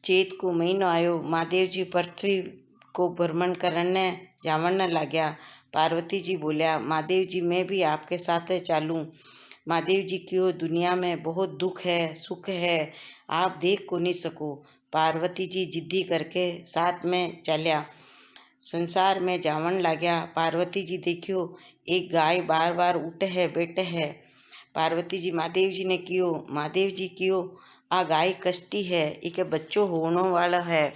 चेत को महीनो आयो। महादेव जी पृथ्वी को भ्रमण करने जावन लाग्या। पार्वती जी बोलिया, महादेव जी मैं भी आपके साथ चालूं। महादेव जी क्यों, दुनिया में बहुत दुख है सुख है, आप देख को नहीं सको। पार्वती जी जिद्दी करके साथ में चलिया। संसार में जावन लाग्या। पार्वती जी देखियो एक गाय बार बार उठ है बैठ है। पार्वती जी महादेव जी ने कियो, महादेव जी कियो आ गाय कष्टी है, इके बच्चों होने वाला है।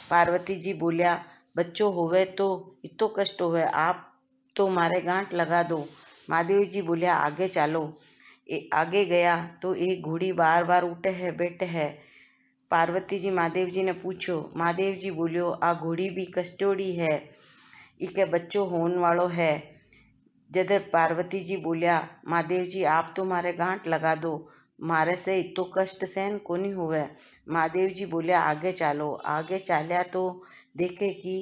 पार्वती जी बोलिया, बच्चों होवे तो इतो कष्ट होवे, आप तो मारे गांठ लगा दो। महादेव जी बोलिया, आगे चालो। आगे गया तो एक घोड़ी बार बार उठ है बैठ है। पार्वती जी महादेव जी ने पूछो। महादेव जी बोलियो, आ घोड़ी भी कष्टोड़ी है, इके बच्चों होने वालो है। जद पार्वती जी बोलिया, महादेव जी आप तो मारे गांठ लगा दो, मारे से इतो कष्ट सहन कोनी हुए। महादेव जी बोलिया, आगे चालो। आगे चालिया तो देखे कि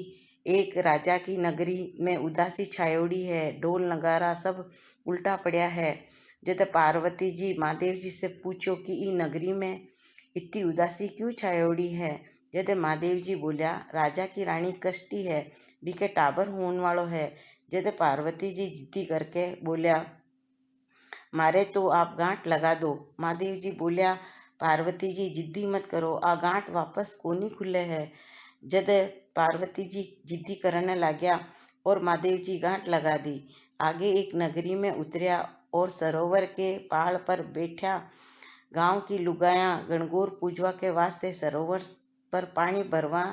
एक राजा की नगरी में उदासी छायोड़ी है, ढोल नगारा सब उल्टा पड़ा है। जद पार्वती जी महादेव जी से पूछो कि ई नगरी में इतनी उदासी क्यों छायोड़ी है। जद महादेव जी बोलिया, राजा की रानी कष्टी है, बीके टाबर होने वालो है। जद पार्वती जी जिद्दी करके बोलिया, मारे तो आप गांठ लगा दो। महादेव जी बोलिया, पार्वती जी जिद्दी मत करो, आ गांठ वापस कोनी खुले है। जद पार्वती जी जिद्दी करने लाग्या और महादेव जी गांठ लगा दी। आगे एक नगरी में उतरिया और सरोवर के पहाड़ पर बैठा। गांव की लुगायां गणगौर पूजवा के वास्ते सरोवर पर पानी भरवा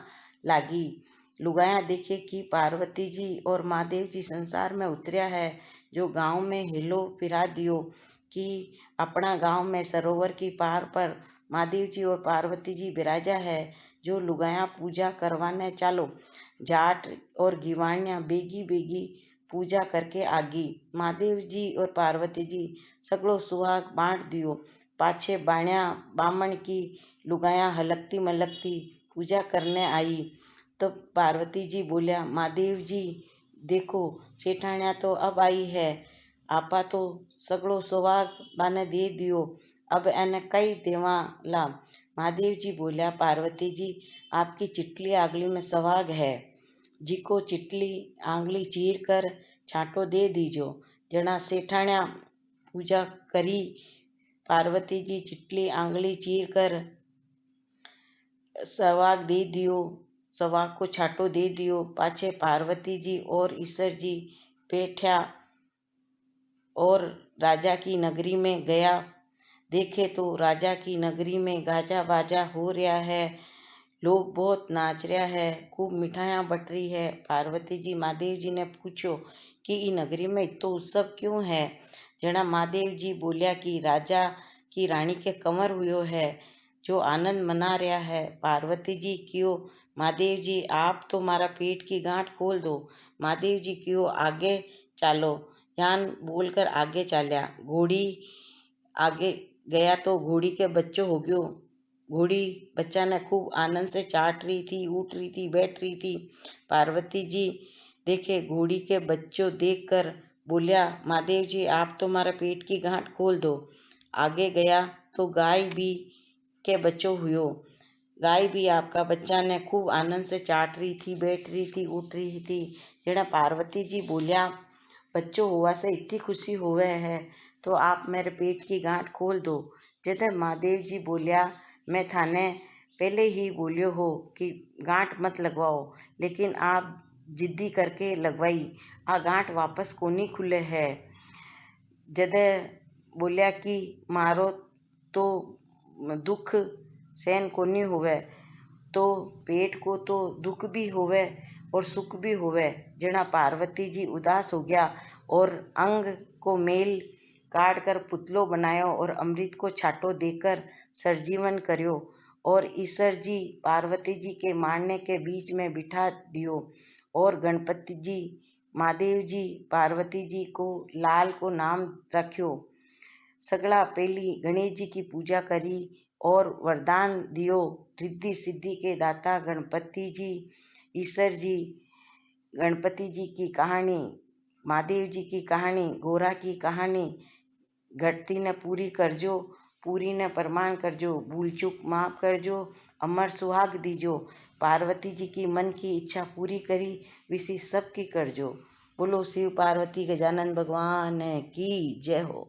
लागी। लुगायां देखे कि पार्वती जी और महादेव जी संसार में उतरिया है, जो गांव में हिलो फिरा दियो कि अपना गांव में सरोवर की पार पर महादेव जी और पार्वती जी विराजा है, जो लुगायां पूजा करवाने चालो। जाट और गिवाणियाँ बेगी बेगी पूजा करके आगी। महादेव जी और पार्वती जी सगड़ो सुहाग बांट दियो। पाछे बाण्या बामण की लुगायां हलकती मलकती पूजा करने आई। तो पार्वती जी बोलिया, महादेव जी देखो सेठानिया तो अब आई है, आपा तो सगड़ो सुहाग बाने दे दियो, अब एने कई देवा ला। महादेव जी बोलिया, पार्वती जी आपकी चिटली आगली में सुहाग है, जिको चिटली आंगली चीर कर छांटो दे दीजो। जना सेठानिया पूजा करी। पार्वती जी चिटली आंगली चीर कर सुहाग दे दियो, सुहाग को छाटो दे दियो। पाछे पार्वती जी और ईश्वर जी बैठा और राजा की नगरी में गया। देखे तो राजा की नगरी में गाजा बाजा हो रहा है, लोग बहुत नाच रहा है, खूब मिठाइयाँ बट रही है। पार्वती जी महादेव जी ने पूछो कि ई नगरी में इतो उत्सव क्यों है। जना महादेव जी बोलिया कि राजा की रानी के कमर हुयो है, जो आनंद मना रहा है। पार्वती जी क्यों, महादेव जी आप तो मारा पेट की गांठ खोल दो। महादेव जी क्यों, आगे चालो। यान बोलकर आगे चालिया। घोड़ी आगे गया तो घोड़ी के बच्चों हो गयो। घोड़ी बच्चा ने खूब आनंद से चाट रही थी, उठ रही थी, बैठ रही थी। पार्वती जी देखे घोड़ी के बच्चों देखकर बोलिया, महादेव जी आप तो हमारा पेट की गांठ खोल दो। आगे गया तो गाय भी के बच्चों हुयो। गाय भी आपका बच्चा ने खूब आनंद से चाट रही थी, बैठ रही थी, उठ रही थी। जेड़ा पार्वती जी बोलिया, बच्चों हुआ से इतनी खुशी हुए है तो आप मेरे पेट की गांठ खोल दो। जद महादेव जी बोलिया, मैं थाने पहले ही बोलियो हो कि गांठ मत लगवाओ, लेकिन आप जिद्दी करके लगवाई, आ गांठ वापस कोनी खुले है। जद बोलिया कि मारो तो दुख सहन कोनी होवे, तो पेट को तो दुख भी होवे और सुख भी होवे। जना पार्वती जी उदास हो गया और अंग को मेल काट कर पुतलो बनायो और अमृत को छाटो देकर सरजीवन करियो और ईश्वर जी पार्वती जी के मारने के बीच में बिठा दियो। और गणपति जी महादेव जी पार्वती जी को लाल को नाम रखियो। सगला पहली गणेश जी की पूजा करी और वरदान दियो। रिद्धि सिद्धि के दाता गणपति जी, ईश्वर जी, गणपति जी की कहानी, महादेव जी की कहानी, गोरा की कहानी घटती ने पूरी करजो, पूरी ने प्रमाण करजो, भूल चूक माफ़ करजो, अमर सुहाग दीजो। पार्वती जी की मन की इच्छा पूरी करी, विशि सबकी करजो। बोलो शिव पार्वती गजानन भगवान की जय हो।